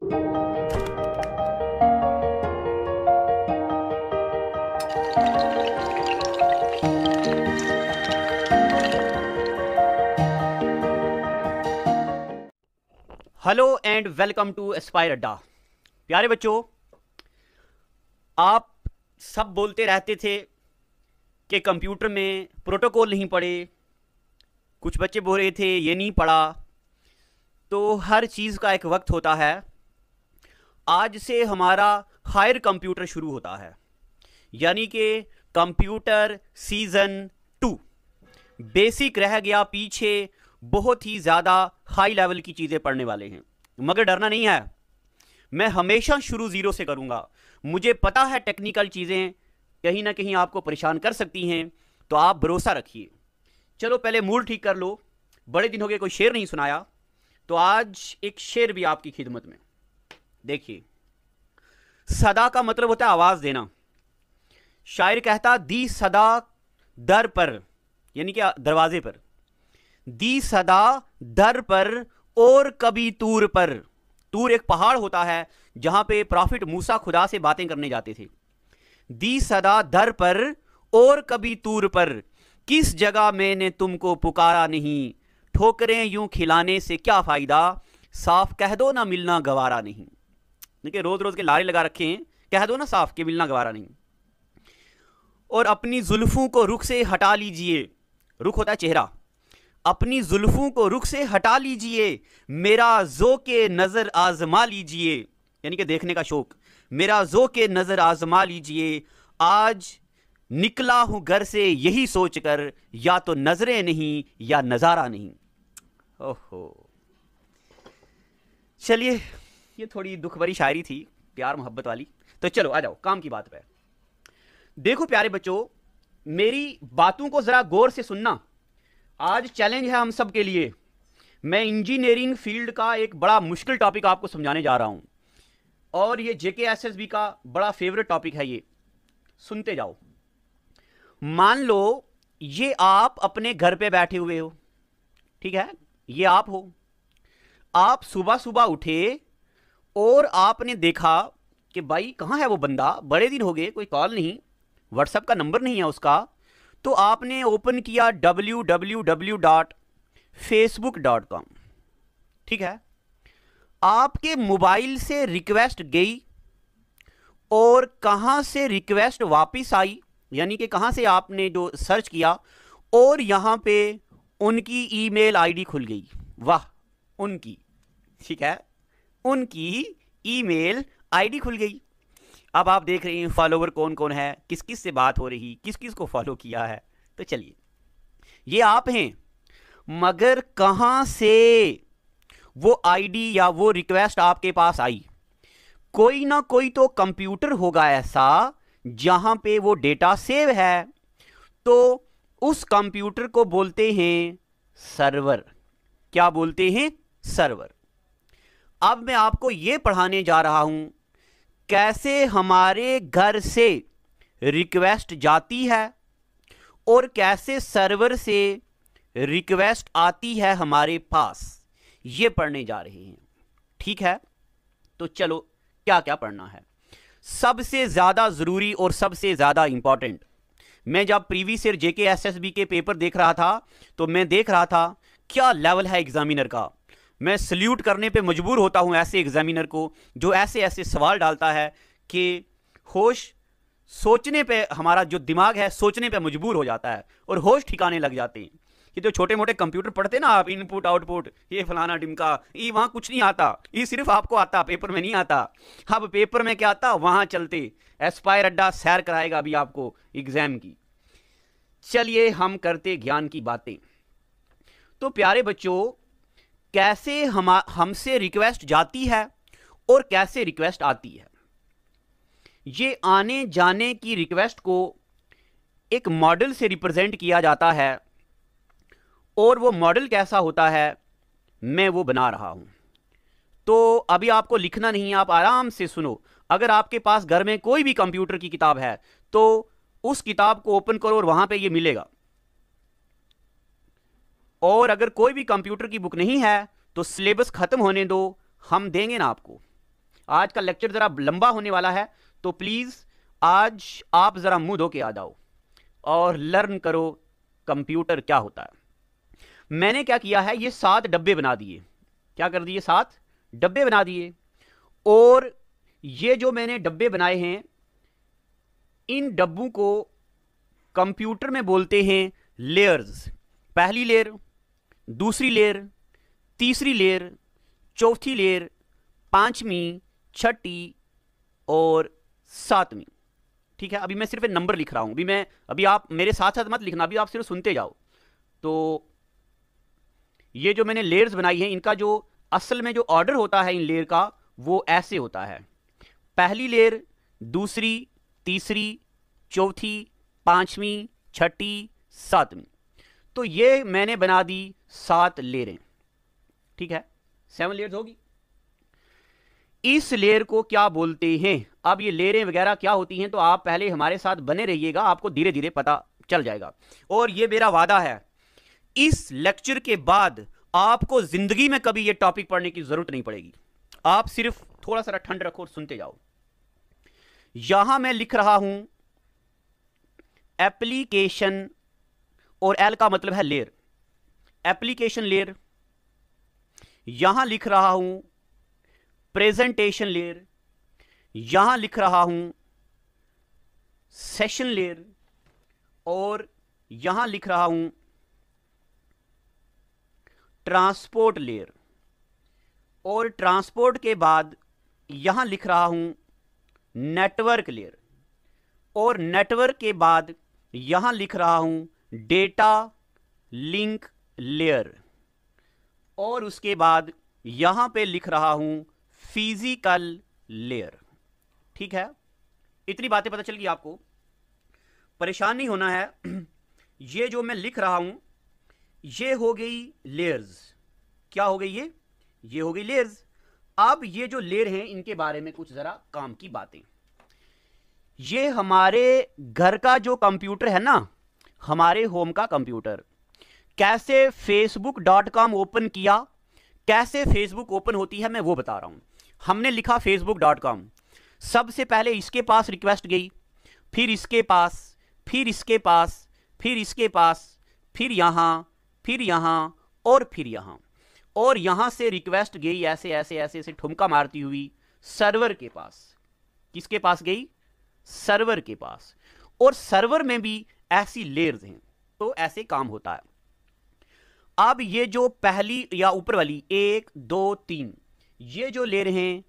Hello and welcome to Aspire Adda. प्यारे बच्चों, आप सब बोलते रहते थे कि कंप्यूटर में प्रोटोकॉल नहीं पढ़े, कुछ बच्चे बोल रहे थे ये नहीं पढ़ा। तो हर चीज़ का एक वक्त होता है। आज से हमारा हायर कंप्यूटर शुरू होता है, यानी कि कंप्यूटर सीज़न 2। बेसिक रह गया पीछे, बहुत ही ज़्यादा हाई लेवल की चीज़ें पढ़ने वाले हैं। मगर डरना नहीं है, मैं हमेशा शुरू ज़ीरो से करूँगा। मुझे पता है टेक्निकल चीज़ें कहीं ना कहीं आपको परेशान कर सकती हैं, तो आप भरोसा रखिए। चलो पहले मूड ठीक कर लो, बड़े दिन हो गए कोई शेर नहीं सुनाया, तो आज एक शेर भी आपकी खिदमत में। देखिए, सदा का मतलब होता है आवाज़ देना। शायर कहता दी सदा दर पर, यानी कि दरवाजे पर, दी सदा दर पर और कभी तूर पर। तूर एक पहाड़ होता है जहां पे प्रॉफिट मूसा खुदा से बातें करने जाते थे। दी सदा दर पर और कभी तूर पर, किस जगह मैंने तुमको पुकारा नहीं। ठोकरें यूं खिलाने से क्या फायदा, साफ कह दो ना मिलना गवारा नहीं। देखिए, रोज रोज के लारे लगा रखे हैं, कह दो ना साफ कि मिलना गवारा नहीं। और अपनी जुल्फों को रुख से हटा लीजिए। रुख होता है चेहरा। अपनी जुल्फों को रुख से हटा लीजिए, मेरा ज़ोक़े नज़र आजमा लीजिए, यानी कि देखने का शौक। मेरा ज़ोक़े नज़र आजमा लीजिए, आज निकला हूं घर से यही सोचकर, या तो नजरें नहीं या नज़ारा नहीं। ओहो, चलिए, ये थोड़ी दुख भरी शायरी थी, प्यार मोहब्बत वाली। तो चलो आ जाओ काम की बात पे। देखो प्यारे बच्चों, मेरी बातों को जरा गौर से सुनना। आज चैलेंज है हम सब के लिए। मैं इंजीनियरिंग फील्ड का एक बड़ा मुश्किल टॉपिक आपको समझाने जा रहा हूं, और ये जेकेएसएसबी का बड़ा फेवरेट टॉपिक है। ये सुनते जाओ। मान लो ये आप अपने घर पे बैठे हुए हो, ठीक है, ये आप हो। आप सुबह सुबह उठे और आपने देखा कि भाई कहाँ है वो बंदा, बड़े दिन हो गए कोई कॉल नहीं, व्हाट्सएप का नंबर नहीं है उसका। तो आपने ओपन किया www.facebook.com, ठीक है। आपके मोबाइल से रिक्वेस्ट गई और कहां से रिक्वेस्ट वापस आई, यानी कि कहां से आपने जो सर्च किया, और यहां पे उनकी ईमेल आईडी खुल गई। वाह, उनकी, ठीक है, उनकी ईमेल आईडी खुल गई। अब आप देख रहे हैं फॉलोवर कौन कौन है, किस किस से बात हो रही, किस किस को फॉलो किया है। तो चलिए, ये आप हैं, मगर कहां से वो आईडी या वो रिक्वेस्ट आपके पास आई। कोई ना कोई तो कंप्यूटर होगा ऐसा जहां पे वो डेटा सेव है, तो उस कंप्यूटर को बोलते हैं सर्वर। क्या बोलते हैं? सर्वर। अब मैं आपको यह पढ़ाने जा रहा हूं कैसे हमारे घर से रिक्वेस्ट जाती है और कैसे सर्वर से रिक्वेस्ट आती है हमारे पास। ये पढ़ने जा रहे हैं, ठीक है। तो चलो, क्या क्या पढ़ना है। सबसे ज़्यादा ज़रूरी और सबसे ज़्यादा इंपॉर्टेंट, मैं जब प्रीवियस ईयर जेकेएसएसबी के पेपर देख रहा था तो मैं देख रहा था क्या लेवल है एग्जामिनर का। मैं सल्यूट करने पे मजबूर होता हूं ऐसे एग्जामिनर को जो ऐसे ऐसे सवाल डालता है कि होश सोचने पे, हमारा जो दिमाग है सोचने पे मजबूर हो जाता है और होश ठिकाने लग जाते हैं। ये जो छोटे मोटे कंप्यूटर पढ़ते ना आप, इनपुट आउटपुट, ये फलाना ढिमका, ये वहां कुछ नहीं आता, ये सिर्फ आपको आता, पेपर में नहीं आता। अब पेपर में क्या आता, वहां चलते। एस्पायर अड्डा सैर कराएगा अभी आपको एग्जाम की। चलिए हम करते ज्ञान की बातें। तो प्यारे बच्चों, कैसे हमसे रिक्वेस्ट जाती है और कैसे रिक्वेस्ट आती है। ये आने जाने की रिक्वेस्ट को एक मॉडल से रिप्रेजेंट किया जाता है, और वो मॉडल कैसा होता है मैं वो बना रहा हूं। तो अभी आपको लिखना नहीं, आप आराम से सुनो। अगर आपके पास घर में कोई भी कंप्यूटर की किताब है तो उस किताब को ओपन करो और वहां पे ये मिलेगा। और अगर कोई भी कंप्यूटर की बुक नहीं है तो सिलेबस खत्म होने दो, हम देंगे ना आपको। आज का लेक्चर जरा लंबा होने वाला है, तो प्लीज आज आप जरा मुंह धो के आ जाओ और लर्न करो कंप्यूटर क्या होता है। मैंने क्या किया है, ये 7 डब्बे बना दिए। क्या कर दिए? 7 डब्बे बना दिए। और ये जो मैंने डब्बे बनाए हैं, इन डब्बों को कंप्यूटर में बोलते हैं लेयर्स। पहली लेयर, दूसरी लेयर, तीसरी लेयर, चौथी लेयर, पांचवी, छठी और सातवीं। ठीक है, अभी मैं सिर्फ नंबर लिख रहा हूं। अभी आप मेरे साथ साथ मत लिखना, अभी आप सिर्फ सुनते जाओ। तो ये जो मैंने लेयर्स बनाई हैं, इनका जो असल में जो ऑर्डर होता है इन लेयर का, वो ऐसे होता है। पहली लेयर, दूसरी, तीसरी, चौथी, पांचवी, छठी, सातवीं। तो ये मैंने बना दी 7 लेयरें। ठीक है, 7 लेयर्स होगी। इस लेयर को क्या बोलते हैं? अब ये लेयरें वगैरह क्या होती हैं, तो आप पहले हमारे साथ बने रहिएगा, आपको धीरे धीरे पता चल जाएगा। और ये मेरा वादा है, इस लेक्चर के बाद आपको जिंदगी में कभी ये टॉपिक पढ़ने की जरूरत नहीं पड़ेगी। आप सिर्फ थोड़ा सा ठंड रखो और सुनते जाओ। यहां मैं लिख रहा हूं एप्लीकेशन, और एल का मतलब है लेयर, एप्लीकेशन लेयर। यहां लिख रहा हूं प्रेजेंटेशन लेयर, यहां लिख रहा हूं सेशन लेयर, और यहां लिख रहा हूं ट्रांसपोर्ट लेयर। और ट्रांसपोर्ट के बाद यहां लिख रहा हूं नेटवर्क लेयर, और नेटवर्क के बाद यहां लिख रहा हूं डेटा लिंक लेयर, और उसके बाद यहां पे लिख रहा हूं फिजिकल लेयर। ठीक है, इतनी बातें पता चल गई आपको, परेशान नहीं होना है। ये जो मैं लिख रहा हूं, ये हो गई लेयर्स। क्या हो गई ये हो गई लेयर्स। अब ये जो लेयर हैं, इनके बारे में कुछ जरा काम की बातें। ये हमारे घर का जो कंप्यूटर है ना, हमारे होम का कंप्यूटर, कैसे facebook.com ओपन किया, कैसे फेसबुक ओपन होती है, मैं वो बता रहा हूं। हमने लिखा facebook.com, सबसे पहले इसके पास रिक्वेस्ट गई, फिर इसके पास, फिर इसके पास, फिर इसके पास, फिर यहां, फिर यहां, और फिर यहां, और यहां से रिक्वेस्ट गई ऐसे ऐसे ऐसे ऐसे ठुमका मारती हुई सर्वर के पास। किसके पास गई? सर्वर के पास। और सर्वर में भी ऐसी लेयर्स हैं, तो ऐसे काम होता है। अब ये जो पहली या ऊपर वाली 1 2 3 ये जो लेयर हैं,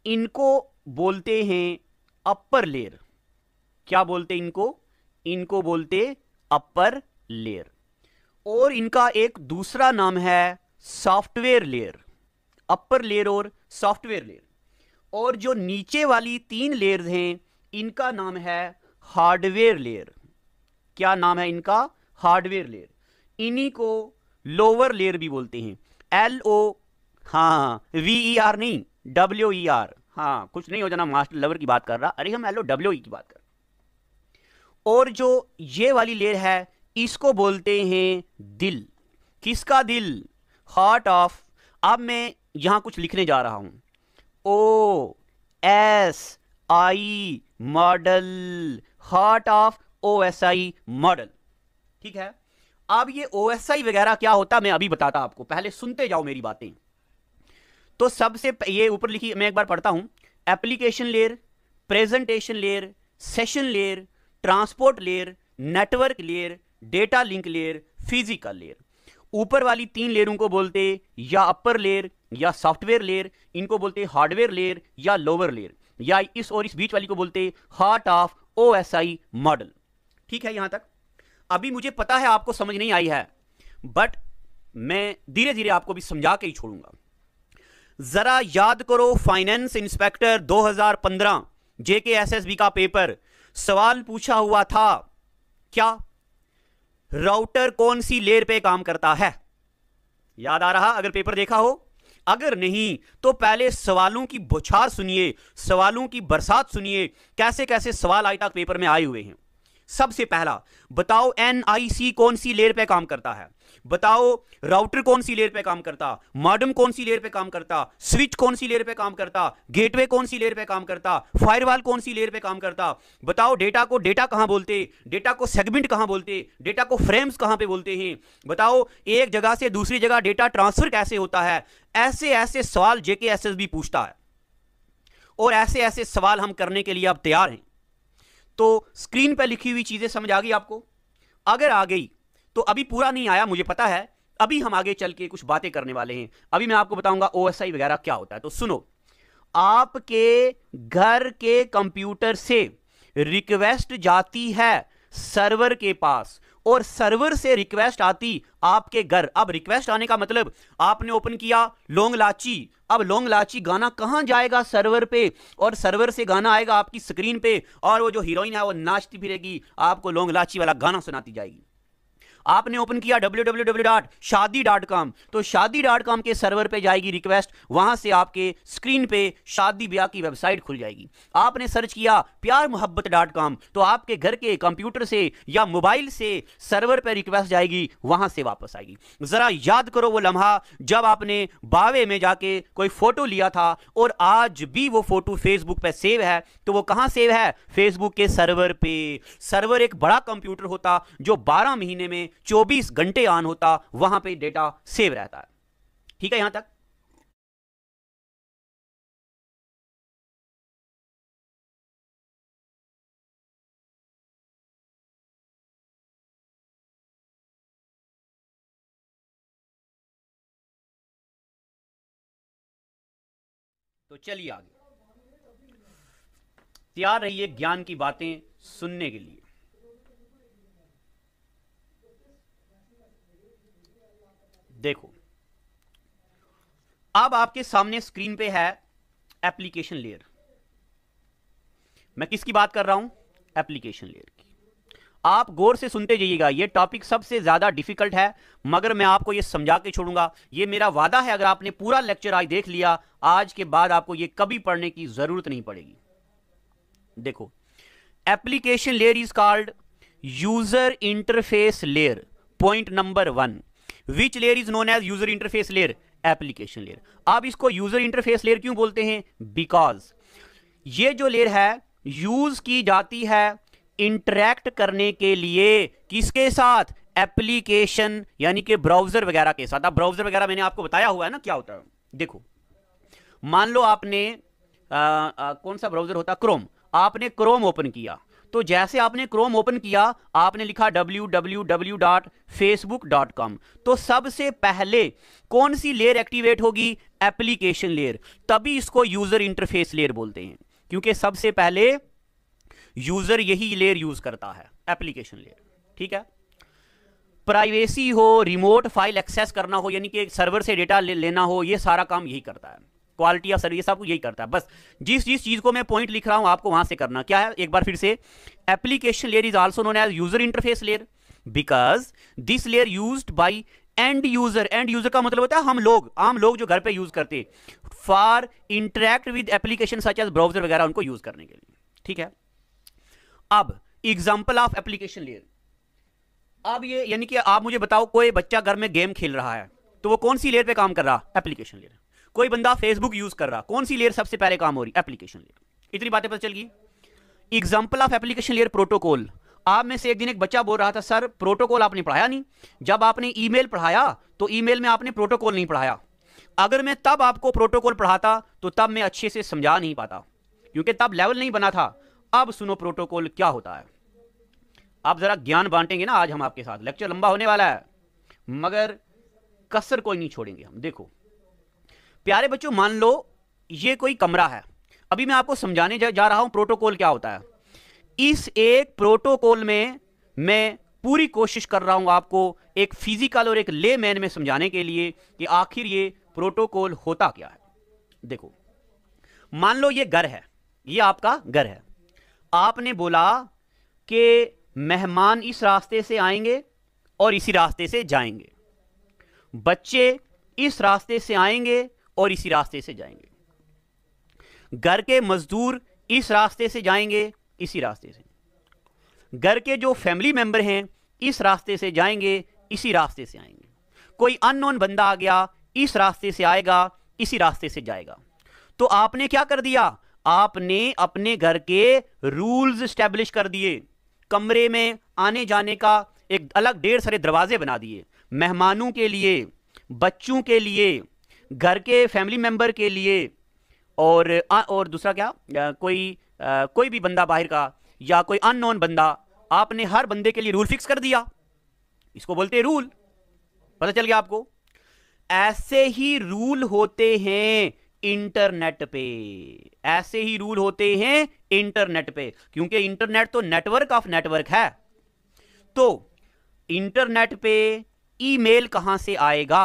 इनको बोलते हैं अपर लेयर। क्या बोलते इनको? इनको बोलते अपर लेयर। और इनका एक दूसरा नाम है सॉफ्टवेयर लेयर, अपर लेयर और सॉफ्टवेयर लेयर। और जो नीचे वाली 3 लेयर्स हैं, इनका नाम है हार्डवेयर लेयर। क्या नाम है इनका? Hardware layer. इन्हीं को लोअर लेयर भी बोलते हैं, LO, हाँ VER नहीं, WER। हाँ, कुछ नहीं हो जाना, मास्टर लेवल की बात कर रहा, अरे हम LOWE की बात कर। और जो ये वाली लेयर है, इसको बोलते हैं दिल। किसका दिल? Heart of. अब मैं यहां कुछ लिखने जा रहा हूं, OSI model, heart of OSI model. ठीक है, अब ये OSI वगैरह क्या होता मैं अभी बताता आपको, पहले सुनते जाओ मेरी बातें। तो सबसे ये ऊपर लिखी, मैं एक बार पढ़ता हूं, application layer, presentation layer, session layer, transport layer, network layer, data link layer, physical layer. ऊपर वाली 3 लेयरों को बोलते या अपर लेयर या सॉफ्टवेयर लेयर, इनको बोलते हार्डवेयर लेयर या लोअर लेयर, या इस और इस बीच वाली को बोलते हार्ट ऑफ OSI मॉडल। ठीक है, यहां तक अभी मुझे पता है आपको समझ नहीं आई है, बट मैं धीरे धीरे आपको भी समझा के ही छोड़ूंगा। जरा याद करो, फाइनेंस इंस्पेक्टर 2015 JKSSB का पेपर, सवाल पूछा हुआ था, क्या राउटर कौन सी लेयर पे काम करता है? याद आ रहा अगर पेपर देखा हो? अगर नहीं तो पहले सवालों की बौछार सुनिए, सवालों की बरसात सुनिए, कैसे कैसे सवाल आज तक पेपर में आए हुए हैं। सबसे पहला बताओ एनआईसी कौन सी लेयर पे काम करता है, बताओ राउटर कौन सी लेयर पे काम करता, मॉडेम कौन सी लेयर पे काम करता, स्विच कौन सी लेयर पे काम करता, गेटवे कौन सी लेयर पे काम करता, फायरवॉल कौन सी लेयर पे काम करता। बताओ डेटा को डेटा कहां बोलते, डेटा को सेगमेंट कहां बोलते, डेटा को फ्रेम्स कहां पे बोलते हैं। बताओ एक जगह से दूसरी जगह डेटा ट्रांसफर कैसे होता है। ऐसे ऐसे सवाल जेकेएसएसबी पूछता है और ऐसे ऐसे सवाल हम करने के लिए अब तैयार हैं। तो स्क्रीन पर लिखी हुई चीजें समझ आ गई आपको? अगर आ गई तो अभी पूरा नहीं आया मुझे पता है, अभी हम आगे चल के कुछ बातें करने वाले हैं। अभी मैं आपको बताऊंगा ओएसआई वगैरह क्या होता है। तो सुनो, आपके घर के कंप्यूटर से रिक्वेस्ट जाती है सर्वर के पास और सर्वर से रिक्वेस्ट आती आपके घर। अब रिक्वेस्ट आने का मतलब आपने ओपन किया लॉन्ग लाची, अब लॉन्ग लाची गाना कहां जाएगा? सर्वर पे, और सर्वर से गाना आएगा आपकी स्क्रीन पे और वो जो हीरोइन है वो नाचती फिरेगी, आपको लॉन्ग लाची वाला गाना सुनाती जाएगी। आपने ओपन किया www.shadi.com, तो shadi.com के सर्वर पे जाएगी रिक्वेस्ट, वहां से आपके स्क्रीन पे शादी ब्याह की वेबसाइट खुल जाएगी। आपने सर्च किया प्यारमोहब्बत.com, तो आपके घर के कंप्यूटर से या मोबाइल से सर्वर पे रिक्वेस्ट जाएगी, वहां से वापस आएगी। जरा याद करो वो लम्हा जब आपने बावे में जाके कोई फोटो लिया था और आज भी वो फोटो फेसबुक पे सेव है। तो वो कहां सेव है? फेसबुक के सर्वर पे। सर्वर एक बड़ा कंप्यूटर होता जो 12 महीने में 24 घंटे ऑन होता, वहां पे डेटा सेव रहता है। ठीक है यहां तक? तो चलिए आगे, तैयार रहिए ज्ञान की बातें सुनने के लिए। देखो, अब आपके सामने स्क्रीन पे है एप्लीकेशन लेयर। मैं किसकी बात कर रहा हूं? एप्लीकेशन लेयर की। आप गौर से सुनते जाइएगा, यह टॉपिक सबसे ज्यादा डिफिकल्ट है, मगर मैं आपको यह समझा के छोड़ूंगा। यह मेरा वादा है, अगर आपने पूरा लेक्चर आज देख लिया, आज के बाद आपको यह कभी पढ़ने की जरूरत नहीं पड़ेगी। देखो, application layer is called user interface layer. Point number 1, which layer is known as user interface layer? Application layer. आप इसको यूजर इंटरफेस लेयर क्यों बोलते हैं? बिकॉज ये जो लेयर है यूज की जाती है इंटरैक्ट करने के लिए, किसके साथ? एप्लीकेशन यानी कि ब्राउजर वगैरह के साथ। अब ब्राउजर वगैरह मैंने आपको बताया हुआ है ना क्या होता है। देखो, मान लो आपने कौन सा ब्राउजर होता? क्रोम। आपने क्रोम ओपन किया, तो जैसे आपने क्रोम ओपन किया, आपने लिखा www.facebook.com, तो सबसे पहले कौन सी लेयर एक्टिवेट होगी? Application layer. तभी इसको यूजर इंटरफेस लेयर बोलते हैं, क्योंकि सबसे पहले यूजर यही लेयर यूज करता है, एप्लीकेशन लेयर। ठीक है? प्राइवेसी हो, रिमोट फाइल एक्सेस करना हो, यानी कि सर्वर से डेटा लेना हो, यह सारा काम यही करता है। क्वालिटी ऑफ सर्विस सब यही करता है। बस जिस चीज को मैं पॉइंट लिख रहा हूं आपको वहां से करना क्या है, एक बार फिर से। Application layer is also known as user interface layer because this layer used by end user. End user का मतलब होता है हम लोग, आम लोग जो घर पे यूज करते, for interact with application such as browser वगैरह, उनको यूज करने के लिए। ठीक है? अब एग्जांपल ऑफ एप्लीकेशन लेयर। अब ये यानी कि आप मुझे बताओ, कोई बच्चा घर में गेम खेल रहा है तो वो कौन सी लेयर पे काम कर रहा? Application layer. कोई बंदा फेसबुक यूज कर रहा, कौन सी लेयर सबसे पहले काम हो रही? Application layer. इतनी बातें पता चल गई। Example of application layer protocol. आप में से एक दिन एक बच्चा बोल रहा था, सर प्रोटोकॉल आपने पढ़ाया नहीं। जब आपने ईमेल पढ़ाया तो ईमेल में आपने प्रोटोकॉल नहीं पढ़ाया। अगर मैं तब आपको प्रोटोकॉल पढ़ाता तो तब मैं अच्छे से समझा नहीं पाता, क्योंकि तब लेवल नहीं बना था। अब सुनो प्रोटोकॉल क्या होता है। आप जरा ज्ञान बांटेंगे ना आज हम आपके साथ। लेक्चर लंबा होने वाला है मगर कसर कोई नहीं छोड़ेंगे हम। देखो प्यारे बच्चों, मान लो ये कोई कमरा है। अभी मैं आपको समझाने जा रहा हूं प्रोटोकॉल क्या होता है। इस एक प्रोटोकॉल में मैं पूरी कोशिश कर रहा हूं आपको एक फिजिकल और एक लेमैन में समझाने के लिए कि आखिर ये प्रोटोकॉल होता क्या है। देखो, मान लो ये घर है, ये आपका घर है। आपने बोला कि मेहमान इस रास्ते से आएंगे और इसी रास्ते से जाएंगे, बच्चे इस रास्ते से आएंगे और इसी रास्ते से जाएंगे, घर के मजदूर इस रास्ते से जाएंगे, इसी रास्ते से। घर के जो फैमिली मेंबर हैं इस रास्ते से जाएंगे, इसी रास्ते से आएंगे। कोई अननोन बंदा आ गया, इस रास्ते से आएगा, इसी रास्ते से जाएगा। तो आपने क्या कर दिया, आपने अपने घर के रूल्स स्टैब्लिश कर दिए। कमरे में आने जाने का एक अलग ढेर सारे दरवाजे बना दिए, मेहमानों के लिए, बच्चों के लिए, घर के फैमिली मेंबर के लिए, और दूसरा क्या, कोई भी बंदा बाहर का या कोई अननोन बंदा, आपने हर बंदे के लिए रूल फिक्स कर दिया। इसको बोलते हैं रूल। पता चल गया आपको? ऐसे ही रूल होते हैं इंटरनेट पे, ऐसे ही रूल होते हैं इंटरनेट पे, क्योंकि इंटरनेट तो नेटवर्क ऑफ नेटवर्क है। तो इंटरनेट पे ईमेल कहां से आएगा,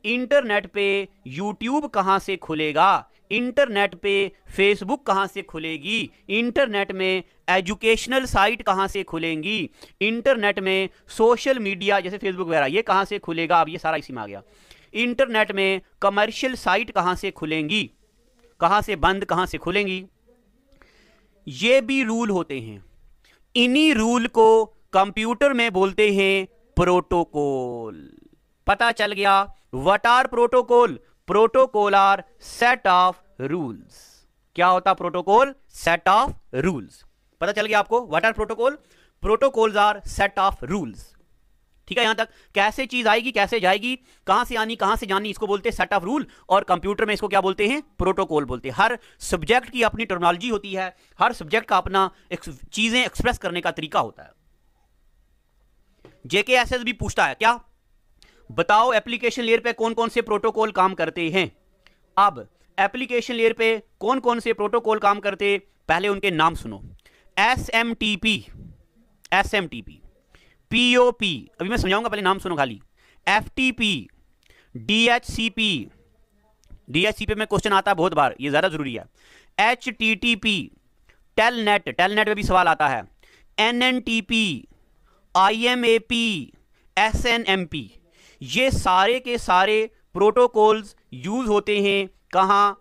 इंटरनेट पे यूट्यूब कहां से खुलेगा, इंटरनेट पे फेसबुक कहां से खुलेगी, इंटरनेट में एजुकेशनल साइट कहां से खुलेंगी, इंटरनेट में सोशल मीडिया जैसे फेसबुक वगैरह ये कहां से खुलेगा, अब ये सारा इसी में आ गया। इंटरनेट में कमर्शियल साइट कहां से खुलेंगी, कहां से बंद, कहां से खुलेंगी, ये भी रूल होते हैं। इन्हीं रूल को कंप्यूटर में बोलते हैं प्रोटोकॉल। पता चल गया? What are protocol? Protocol are set of rules. क्या होता प्रोटोकॉल? Set of rules. पता चल गया आपको? What are protocol? Protocols are set of rules. ठीक है, यहां तक कैसे चीज आएगी, कैसे जाएगी, कहां से आनी, कहां से जानी, इसको बोलते हैं सेट ऑफ रूल, और कंप्यूटर में इसको क्या बोलते हैं? प्रोटोकॉल बोलते हैं। हर सब्जेक्ट की अपनी टर्मिनोलॉजी होती है, हर सब्जेक्ट का अपना चीजें एक्सप्रेस करने का तरीका होता है। जेकेएसएस भी पूछता है, क्या बताओ एप्लीकेशन लेयर पे कौन कौन से प्रोटोकॉल काम करते हैं। अब एप्लीकेशन लेयर पे कौन कौन से प्रोटोकॉल काम करते, पहले उनके नाम सुनो। एसएमटीपी, एसएमटीपी, पीओपी, अभी मैं समझाऊंगा, पहले नाम सुनो खाली। एफटीपी, डीएचसीपी, डीएचसीपी में क्वेश्चन आता है बहुत बार, ये ज्यादा जरूरी है। एचटीटीपी, टेलनेट, टेलनेट में भी सवाल आता है। एनएनटीपी, आईएमएपी, एसएनएमपी, ये सारे के सारे प्रोटोकॉल्स यूज होते हैं कहां?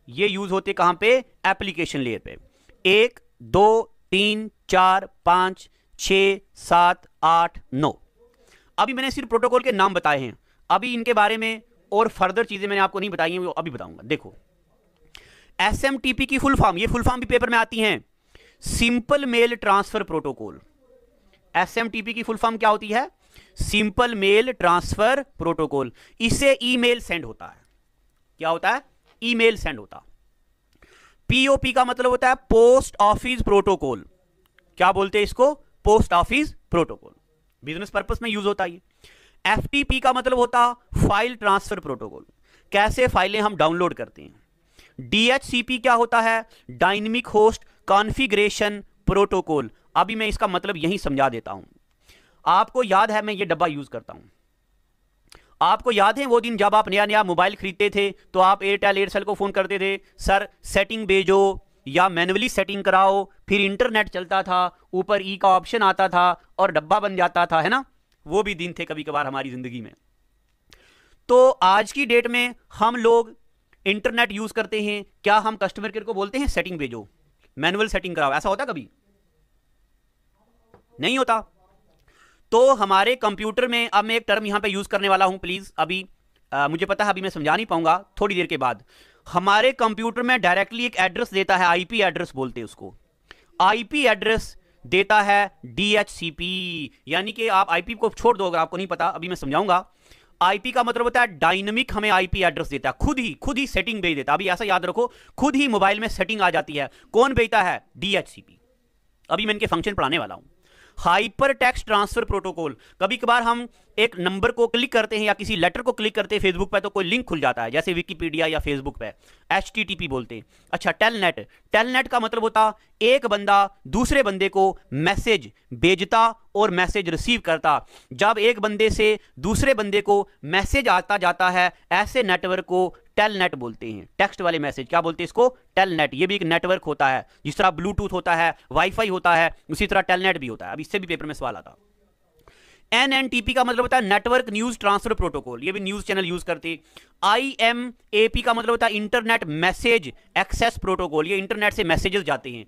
ये यूज होते कहां पे? एप्लीकेशन लेयर पे। 1 2 3 4 5 6 7 8 9। अभी मैंने सिर्फ प्रोटोकॉल के नाम बताए हैं, अभी इनके बारे में और फर्दर चीजें मैंने आपको नहीं बताई हैं, वो अभी बताऊंगा। देखो, एसएमटीपी की फुल फॉर्म, ये फुल फॉर्म भी पेपर में आती हैं, simple mail transfer protocol. SMTP की फुल फॉर्म क्या होती है? Simple mail transfer protocol. इससे ईमेल सेंड होता है। क्या होता है? ईमेल सेंड होता। पीओपी का मतलब होता है पोस्ट ऑफिस प्रोटोकॉल। क्या बोलते हैं इसको? Post office protocol, business purpose में यूज होता है। एफटीपी का मतलब होता फाइल ट्रांसफर प्रोटोकॉल, कैसे फाइलें हम डाउनलोड करते हैं। डीएचसीपी क्या होता है? Dynamic host configuration protocol. अभी मैं इसका मतलब यही समझा देता हूं। आपको याद है मैं ये डब्बा यूज करता हूं, आपको याद है वो दिन जब आप नया नया मोबाइल खरीदते थे तो आप एयरटेल एयरसेल को फोन करते थे, सर सेटिंग भेजो या मैन्युअली सेटिंग कराओ, फिर इंटरनेट चलता था, ऊपर ई का ऑप्शन आता था और डब्बा बन जाता था, है ना? वो भी दिन थे कभी कभार हमारी जिंदगी में। तो आज की डेट में हम लोग इंटरनेट यूज करते हैं, क्या हम कस्टमर केयर को बोलते हैं सेटिंग भेजो, मैनुअल सेटिंग कराओ? ऐसा होता कभी? नहीं होता। तो हमारे कंप्यूटर में, अब मैं एक टर्म यहां पे यूज करने वाला हूं, प्लीज अभी मुझे पता है अभी मैं समझा नहीं पाऊंगा, थोड़ी देर के बाद। हमारे कंप्यूटर में डायरेक्टली एक एड्रेस देता है, आईपी एड्रेस बोलते हैं उसको। आईपी एड्रेस देता है डीएचसीपी, यानी कि आप आईपी को छोड़ दो अगर आपको नहीं पता, अभी मैं समझाऊंगा। आईपी का मतलब होता है डायनामिक, हमें आईपी एड्रेस देता है, खुद ही सेटिंग भेज देता है। अभी ऐसा याद रखो, खुद ही मोबाइल में सेटिंग आ जाती है। कौन भेजता है? डीएचसीपी। अभी मैं इनके फंक्शन पढ़ाने वाला हूं। हाइपर टेक्स्ट ट्रांसफर प्रोटोकॉल, कभी कभार हम एक नंबर को क्लिक करते हैं या किसी लेटर को क्लिक करते हैं फेसबुक पे तो कोई लिंक खुल जाता है, जैसे विकिपीडिया या फेसबुक पे, एचटीटीपी बोलते हैं। अच्छा, टेलनेट, टेलनेट का मतलब होता एक बंदा दूसरे बंदे को मैसेज भेजता और मैसेज रिसीव करता। जब एक बंदे से दूसरे बंदे को मैसेज आता जाता है, ऐसे नेटवर्क को टेलनेट बोलते हैं। टेक्स्ट वाले मैसेज क्या बोलते हैं इसको? टेलनेट। ये भी एक नेटवर्क होता है, जिस तरह ब्लूटूथ होता है, वाईफाई होता है, उसी तरह टेलनेट भी होता है। अब इससे भी पेपर में सवाल आता। NNTP का मतलब होता है नेटवर्क न्यूज ट्रांसफर प्रोटोकॉल, ये भी न्यूज चैनल यूज करते। IMAP का मतलब होता है इंटरनेट मैसेज एक्सेस प्रोटोकॉल, ये इंटरनेट से मैसेजेस जाते हैं।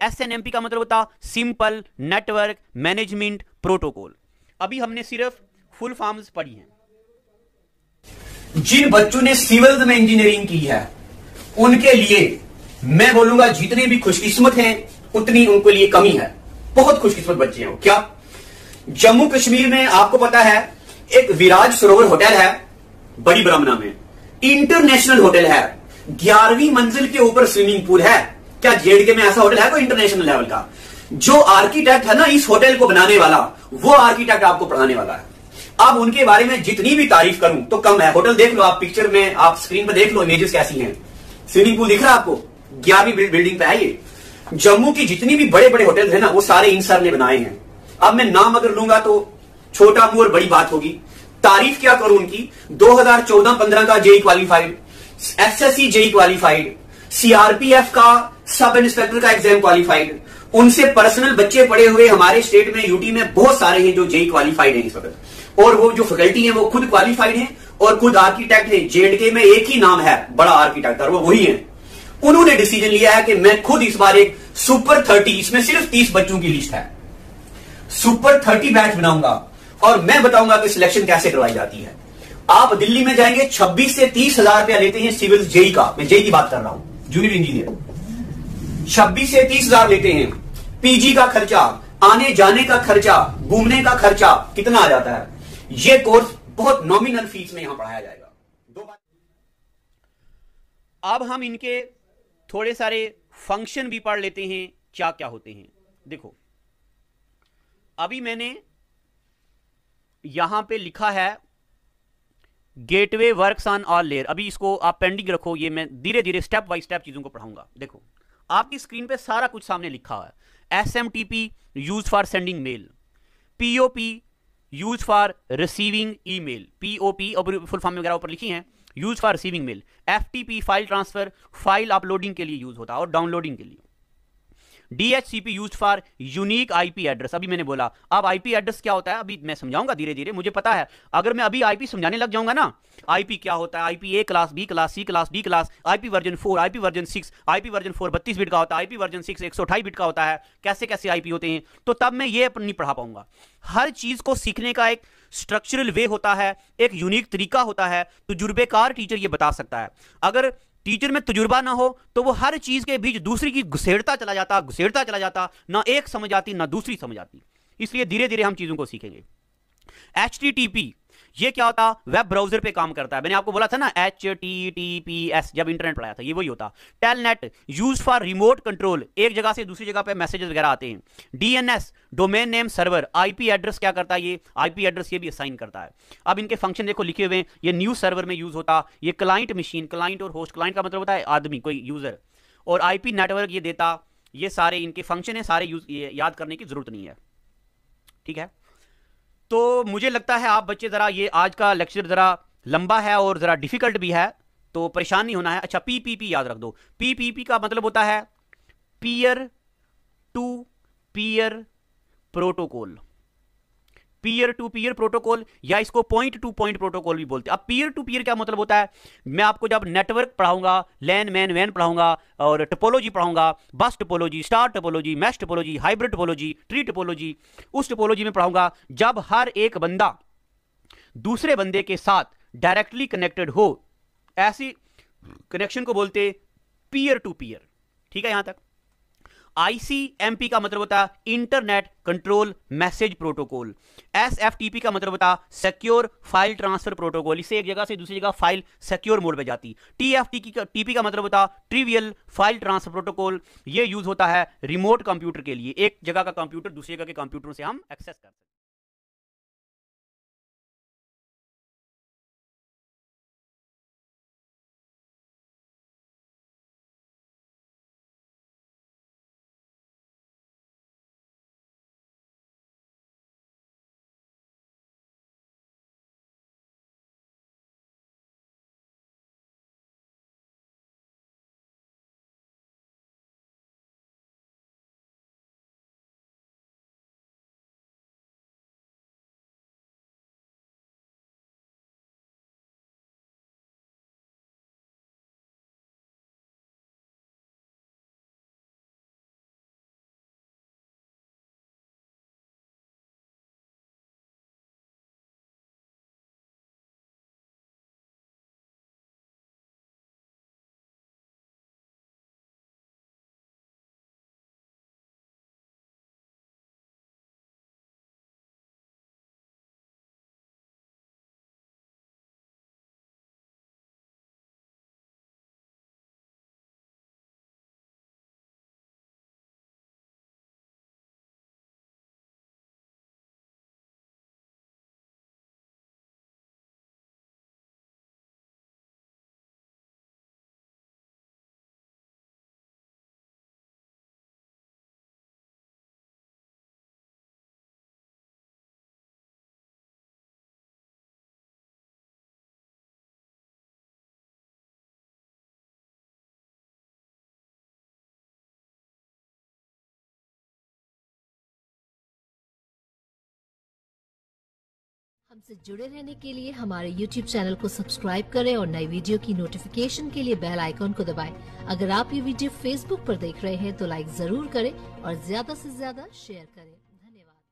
SNMP का मतलब होता है सिंपल नेटवर्क मैनेजमेंट प्रोटोकॉल। अभी हमने सिर्फ फुल फॉर्म्स पढ़ी हैं। जिन बच्चों ने सिविल में इंजीनियरिंग की है उनके लिए मैं बोलूंगा जितने भी खुशकिस्मत हैं उतनी उनके लिए कमी है। बहुत खुशकिस्मत बच्चे हैं। क्या जम्मू कश्मीर में आपको पता है एक विराज सरोवर होटल है बड़ी ब्राह्मणा में, इंटरनेशनल होटल है, 11वीं मंजिल के ऊपर स्विमिंग पूल है। क्या जेडके में ऐसा होटल है कोई इंटरनेशनल लेवल का? जो आर्किटेक्ट है ना इस होटल को बनाने वाला, वो आर्किटेक्ट आपको पढ़ाने वाला है। अब उनके बारे में जितनी भी तारीफ करूं तो कम है। होटल देख लो आप, पिक्चर में आप स्क्रीन पर देख लो इमेजेस कैसी हैं। स्विमिंग पूल दिख रहा है आपको, 11वीं बिल्डिंग पे है ये। जम्मू की जितनी भी बड़े बड़े होटल है ना वो सारे इन सर ने बनाए हैं। अब मैं नाम अगर लूंगा तो छोटा मुंह और बड़ी बात होगी। तारीफ क्या करूं उनकी, 2014-15 का JE qualified, SSC JE qualified, CRPF का सब इंस्पेक्टर का एग्जाम क्वालिफाइड। उनसे पर्सनल बच्चे पढ़े हुए हमारे स्टेट में यूटी में बहुत सारे हैं जो जेई क्वालिफाइड हैं इस वक्त। और वो जो फैकल्टी है वो खुद क्वालिफाइड है और खुद आर्किटेक्ट है। जेडके में एक ही नाम है बड़ा आर्किटेक्ट और वो वही है। उन्होंने डिसीजन लिया है कि मैं खुद इस बार एक सुपर 30, इसमें सिर्फ 30 बच्चों की लिस्ट है, सुपर 30 बैच बनाऊंगा और मैं बताऊंगा कि सिलेक्शन कैसे करवाई जाती है। आप दिल्ली में जाएंगे 26 से 30 हजार रुपया लेते हैं सिविल जेई का, मैं जेई की बात कर रहा हूं, जूनियर इंजीनियर 26 से 30 हजार लेते हैं। पीजी का खर्चा, आने जाने का खर्चा, घूमने का खर्चा कितना आ जाता है। यह कोर्स बहुत नॉमिनल फीस में यहां पढ़ाया जाएगा। अब हम इनके थोड़े सारे फंक्शन भी पढ़ लेते हैं, क्या क्या होते हैं। देखो अभी मैंने यहां पे लिखा है gateway works on all layer. अभी इसको आप पेंडिंग रखो, ये मैं धीरे धीरे स्टेप बाय स्टेप चीजों को पढ़ाऊंगा। देखो आपकी स्क्रीन पे सारा कुछ सामने लिखा है। SMTP use for sending mail, POP use for receiving email, POP और फुल फॉर्म वगैरह ऊपर लिखी हैं, use for receiving mail. FTP file transfer, file uploading के लिए यूज होता है और डाउनलोडिंग के लिए। DHCP use for unique IP address, अभी मैंने बोला। अब IP एड्रेस क्या होता है अभी मैं समझाऊंगा धीरे धीरे, मुझे पता है अगर मैं अभी IP समझाने लग जाऊंगा ना, IP क्या होता है, IP A class, B class, C class, D class, IP version 4, IP version 6, IP version 4 32 bit का होता है, IP वर्जन 6 128 बिट का होता है, कैसे कैसे IP होते हैं, तो तब मैं ये नहीं पढ़ा पाऊंगा। हर चीज को सीखने का एक स्ट्रक्चरल वे होता है, एक यूनिक तरीका होता है, तजुर्बेकार टीचर ये बता सकता है। अगर टीचर में तजुर्बा ना हो तो वो हर चीज के बीच दूसरी की घुसेड़ता चला जाता, ना एक समझ आती ना दूसरी समझ आती। इसलिए धीरे धीरे हम चीजों को सीखेंगे। HTTP ये क्या होता, वेब ब्राउजर पे काम करता है। मैंने आपको बोला था ना HTTPS जब इंटरनेट पढ़ाया था, ये वही होता। Telnet use for remote control, एक जगह से दूसरी जगह पे मैसेजेस वगैरह आते हैं। DNS domain name server, IP address क्या करता है, ये IP एड्रेस ये भी असाइन करता है। अब इनके फंक्शन देखो लिखे हुए हैं, ये न्यूज सर्वर में यूज होता। ये क्लाइंट मशीन, क्लाइंट और होस्ट, क्लाइंट का मतलब होता है आदमी कोई यूजर, और IP नेटवर्क ये देता। ये सारे इनके फंक्शन है, सारे याद करने की जरूरत नहीं है, ठीक है। तो मुझे लगता है आप बच्चे ज़रा, ये आज का लेक्चर ज़रा लंबा है और ज़रा डिफिकल्ट भी है, तो परेशान नहीं होना है। अच्छा PPP याद रख दो। PPP का मतलब होता है peer to peer protocol, peer to peer protocol, या इसको पॉइंट टू पॉइंट प्रोटोकॉल भी बोलते हैं। अब पीयर टू पीयर क्या मतलब होता है, मैं आपको जब नेटवर्क पढ़ाऊंगा, लैन मैन वैन पढ़ाऊंगा और टोपोलॉजी पढ़ाऊंगा, बस topology, star topology, mesh topology, hybrid topology, tree topology, उस टोपोलॉजी में पढ़ाऊंगा जब हर एक बंदा दूसरे बंदे के साथ डायरेक्टली कनेक्टेड हो, ऐसी कनेक्शन को बोलते पीयर टू पीयर, ठीक है। यहां तक ICMP का मतलब होता है internet control message protocol. SFTP का मतलब होता है सिक्योर फाइल ट्रांसफर प्रोटोकॉल, इससे एक जगह से दूसरी जगह फाइल सिक्योर मोड पे जाती। TFTP का मतलब होता है ट्रिवियल फाइल ट्रांसफर प्रोटोकॉल, ये यूज होता है रिमोट कंप्यूटर के लिए, एक जगह का कंप्यूटर दूसरी जगह के कंप्यूटर से हम एक्सेस कर सकते हैं। हमसे जुड़े रहने के लिए हमारे YouTube चैनल को सब्सक्राइब करें और नई वीडियो की नोटिफिकेशन के लिए बेल आइकॉन को दबाएं। अगर आप ये वीडियो Facebook पर देख रहे हैं तो लाइक जरूर करें और ज्यादा से ज्यादा शेयर करें। धन्यवाद।